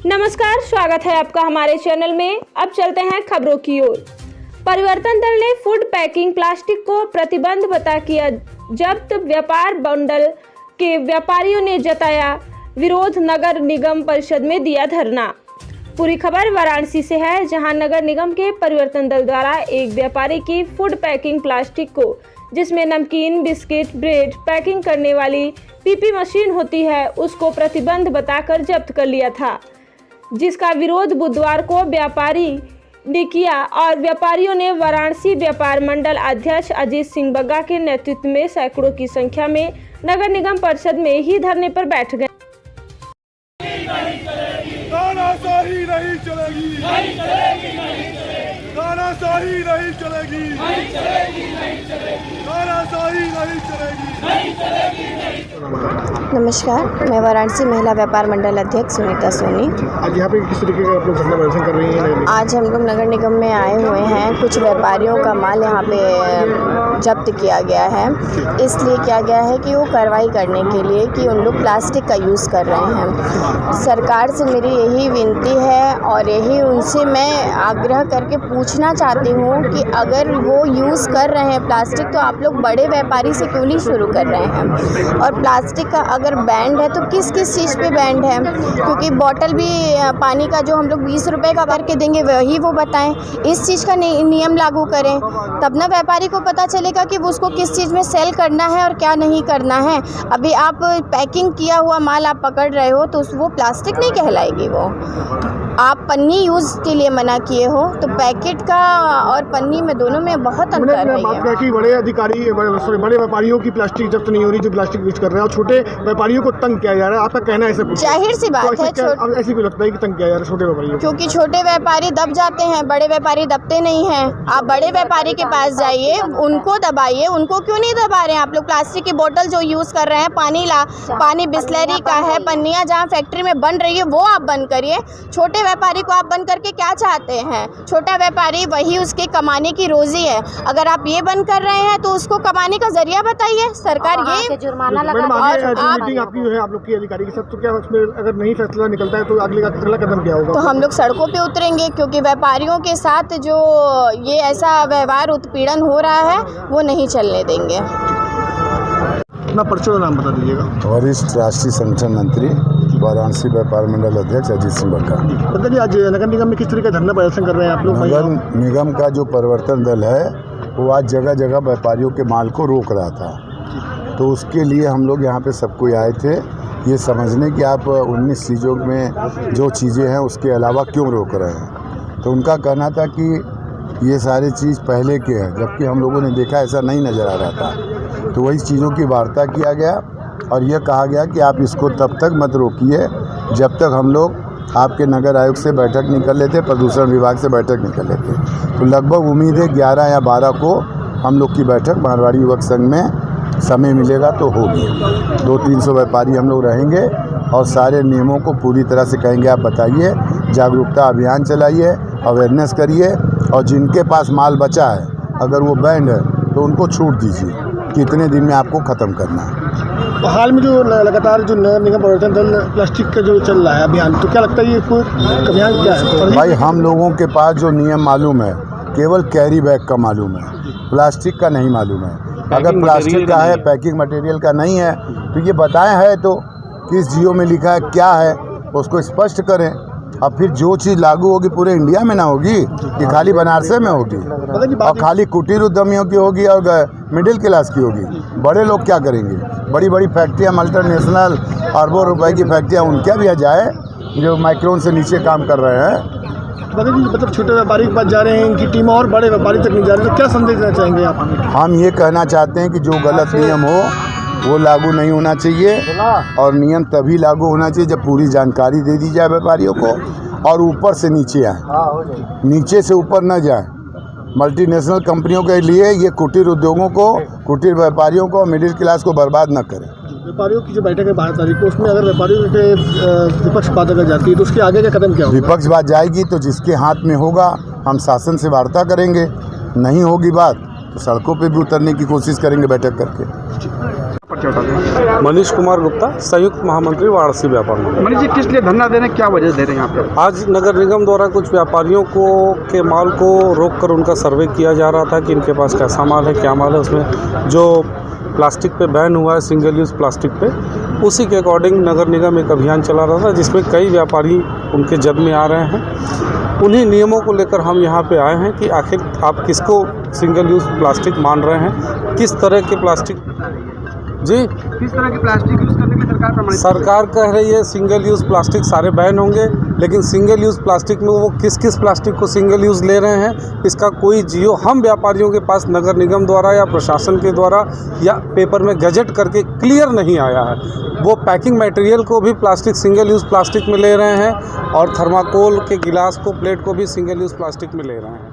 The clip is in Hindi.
नमस्कार, स्वागत है आपका हमारे चैनल में। अब चलते हैं खबरों की ओर। परिवर्तन दल ने फूड पैकिंग प्लास्टिक को प्रतिबंध बता किया जब्त। व्यापार बंडल के व्यापारियों ने जताया विरोध, नगर निगम परिषद में दिया धरना। पूरी खबर वाराणसी से है, जहां नगर निगम के परिवर्तन दल द्वारा एक व्यापारी की फूड पैकिंग प्लास्टिक को, जिसमें नमकीन, बिस्किट, ब्रेड पैकिंग करने वाली पीपी मशीन होती है, उसको प्रतिबंध बताकर जब्त कर लिया था, जिसका विरोध बुधवार को व्यापारी ने किया और व्यापारियों ने वाराणसी व्यापार मंडल अध्यक्ष अजीत सिंह बग्गा के नेतृत्व में सैकड़ों की संख्या में नगर निगम परिषद में ही धरने पर बैठ गए। तानाशाही नहीं चलेगी, नहीं चलेगी, नहीं चलेगी। तानाशाही नहीं चलेगी, नहीं चलेगी, नहीं चलेगी। तानाशाही नहीं चलेगी, नहीं चलेगी, नहीं चलेगी। नमस्कार, मैं वाराणसी महिला व्यापार मंडल अध्यक्ष सुनीता सोनी। आज यहाँ पे किस तरीके का आप लोग धरना प्रदर्शन कर रही हैं? आज हम लोग नगर निगम में आए हुए हैं। कुछ व्यापारियों का माल यहाँ पे जब्त किया गया है। इसलिए किया गया है कि वो कार्रवाई करने के लिए कि उन लोग प्लास्टिक का यूज़ कर रहे हैं। सरकार से मेरी यही विनती है और यही उनसे मैं आग्रह करके पूछना चाहती हूँ कि अगर वो यूज़ कर रहे हैं प्लास्टिक, तो आप लोग बड़े व्यापारी से क्यों नहीं शुरू कर रहे हैं? और प्लास्टिक का अगर बैंड है तो किस किस चीज़ पे बैंड है? क्योंकि बॉटल भी पानी का जो हम लोग 20 रुपये का करके देंगे वही वो बताएं। इस चीज़ का नियम लागू करें, तब ना व्यापारी को पता चलेगा कि वो उसको किस चीज़ में सेल करना है और क्या नहीं करना है। अभी आप पैकिंग किया हुआ माल आप पकड़ रहे हो तो वो प्लास्टिक नहीं कहलाएगी। वो आप पन्नी यूज़ के लिए मना किए हो, तो पैकेट का और पन्नी में दोनों में बहुत अंतर है। बात है कि बड़े अधिकारी, बड़े व्यापारियों की प्लास्टिक जब्त नहीं हो रही जो प्लास्टिक यूज कर रहे हैं, और छोटे व्यापारियों को तंग किया जा रहा है। आपका कहना है? जाहिर सी बात है, ऐसी क्यों लगता है कि तंग किया जा रहा है छोटे व्यापारियों? क्योंकि छोटे व्यापारी दब जाते हैं, बड़े व्यापारी दबते नहीं हैं। आप बड़े व्यापारी के पास जाइए, उनको दबाइए। उनको क्यों नहीं दबा रहे हैं आप लोग? प्लास्टिक की बोतल जो यूज़ कर रहे हैं, पानी बिस्लरी का है, पन्नियाँ जहाँ फैक्ट्री में बन रही है वो आप बंद करिए। छोटे व्यापारी को आप बंद करके क्या चाहते हैं? छोटा व्यापारी वही उसके कमाने की रोजी है। अगर आप ये बंद कर रहे हैं तो उसको कमाने का जरिया बताइए। सरकार ये जुर्माना लगा। मीटिंग आपकी जो है आप लोग की अधिकारी के साथ, तो क्या उसमें अगर नहीं फैसला निकलता है तो अगला कदम क्या होगा? तो हम लोग सड़कों पे उतरेंगे, क्योंकि व्यापारियों के साथ जो ये ऐसा व्यवहार उत्पीड़न हो रहा है वो नहीं चलने देंगे। अपना परिचय नाम बता दीजिएगा। वरिष्ठ राष्ट्रीय संगठन मंत्री, वाराणसी व्यापार मंडल अध्यक्ष अजीत सिंह बग्गा। बताइए, आज नगर निगम में किस तरह का धरना प्रदर्शन कर रहे हैं आप लोग? नगर निगम का जो परिवर्तन दल है वो आज जगह जगह व्यापारियों के माल को रोक रहा था, तो उसके लिए हम लोग यहाँ पे सब कोई आए थे ये समझने कि आप 19 चीज़ों में जो चीज़ें हैं उसके अलावा क्यों रोक रहे हैं। तो उनका कहना था कि ये सारी चीज़ पहले के हैं, जबकि हम लोगों ने देखा ऐसा नहीं नज़र आ रहा था। तो वही चीज़ों की वार्ता किया गया और यह कहा गया कि आप इसको तब तक मत रोकिए जब तक हम लोग आपके नगर आयोग से बैठक नहीं कर लेते, प्रदूषण विभाग से बैठक नहीं कर लेते। तो लगभग उम्मीद है 11 या 12 को हम लोग की बैठक मारवाड़ी युवक संघ में समय मिलेगा तो होगी। 200-300 व्यापारी हम लोग रहेंगे और सारे नियमों को पूरी तरह से कहेंगे आप बताइए, जागरूकता अभियान चलाइए, अवेयरनेस करिए, और जिनके पास माल बचा है अगर वो बैंड है तो उनको छूट दीजिए कि इतने दिन में आपको ख़त्म करना है। तो हाल में जो लगातार जो नगर निगम परिवर्तन दल प्लास्टिक का जो चल रहा है अभियान, तो क्या लगता है ये कोई अभियान क्या है? भाई, हम लोगों के पास जो नियम मालूम है केवल कैरी बैग का मालूम है, प्लास्टिक का नहीं मालूम है। अगर प्लास्टिक का है, पैकिंग मटेरियल का नहीं है, तो ये बताया है तो किस जियो में लिखा है, क्या है, उसको स्पष्ट करें। अब फिर जो चीज़ लागू होगी पूरे इंडिया में ना होगी कि खाली बनारस में होगी और खाली कुटीर उद्यमियों की होगी और मिडिल क्लास की होगी। बड़े लोग क्या करेंगे? बड़ी बड़ी फैक्ट्रियाँ, मल्टीनेशनल अरबों रुपए की फैक्ट्रियाँ, उनके भी आ जाए जो माइक्रोन से नीचे काम कर रहे हैं। मतलब छोटे व्यापारी के पास जा रहे हैं, इनकी टीम और बड़े व्यापारी तक नहीं जा रही, तो क्या संदेश देना चाहेंगे आप? हम ये कहना चाहते हैं कि जो गलत नियम हो वो लागू नहीं होना चाहिए, और नियम तभी लागू होना चाहिए जब पूरी जानकारी दे दी जाए व्यापारियों को और ऊपर से नीचे आए, नीचे से ऊपर न जाए। मल्टीनेशनल कंपनियों के लिए ये कुटीर उद्योगों को, कुटीर व्यापारियों को, मिडिल क्लास को बर्बाद न करें। व्यापारियों की जो बैठक है 12 तारीख को, उसमें अगर व्यापारियों के विपक्ष बात अगर जाती है तो उसके आगे का कदम क्या होगा? विपक्ष बात जाएगी तो जिसके हाथ में होगा हम शासन से वार्ता करेंगे, नहीं होगी बात तो सड़कों पे भी उतरने की कोशिश करेंगे बैठक करके। मनीष कुमार गुप्ता, संयुक्त महामंत्री वाराणसी व्यापार मंडल। मनीष जी, किस लिए धरना दे रहे हैं, क्या वजह दे रहे हैं यहाँ पे? आज नगर निगम द्वारा कुछ व्यापारियों को के माल को रोककर उनका सर्वे किया जा रहा था कि इनके पास कैसा माल है, क्या माल है। उसमें जो प्लास्टिक पे बैन हुआ है, सिंगल यूज़ प्लास्टिक पे, उसी के अकॉर्डिंग नगर निगम एक अभियान चला रहा था जिसमें कई व्यापारी उनके जद में आ रहे हैं। उन्हीं नियमों को लेकर हम यहाँ पे आए हैं कि आखिर आप किसको सिंगल यूज़ प्लास्टिक मान रहे हैं, किस तरह के प्लास्टिक जी किस तरह की प्लास्टिक यूज़ करने की सरकार कह रही है सिंगल यूज़ प्लास्टिक सारे बैन होंगे, लेकिन सिंगल यूज़ प्लास्टिक में वो किस किस प्लास्टिक को सिंगल यूज़ ले रहे हैं इसका कोई जियो हम व्यापारियों के पास नगर निगम द्वारा या प्रशासन के द्वारा या पेपर में गजट करके क्लियर नहीं आया है। वो पैकिंग मटेरियल को भी प्लास्टिक सिंगल यूज़ प्लास्टिक में ले रहे हैं और थर्माकोल के गिलास को, प्लेट को भी सिंगल यूज़ प्लास्टिक में ले रहे हैं।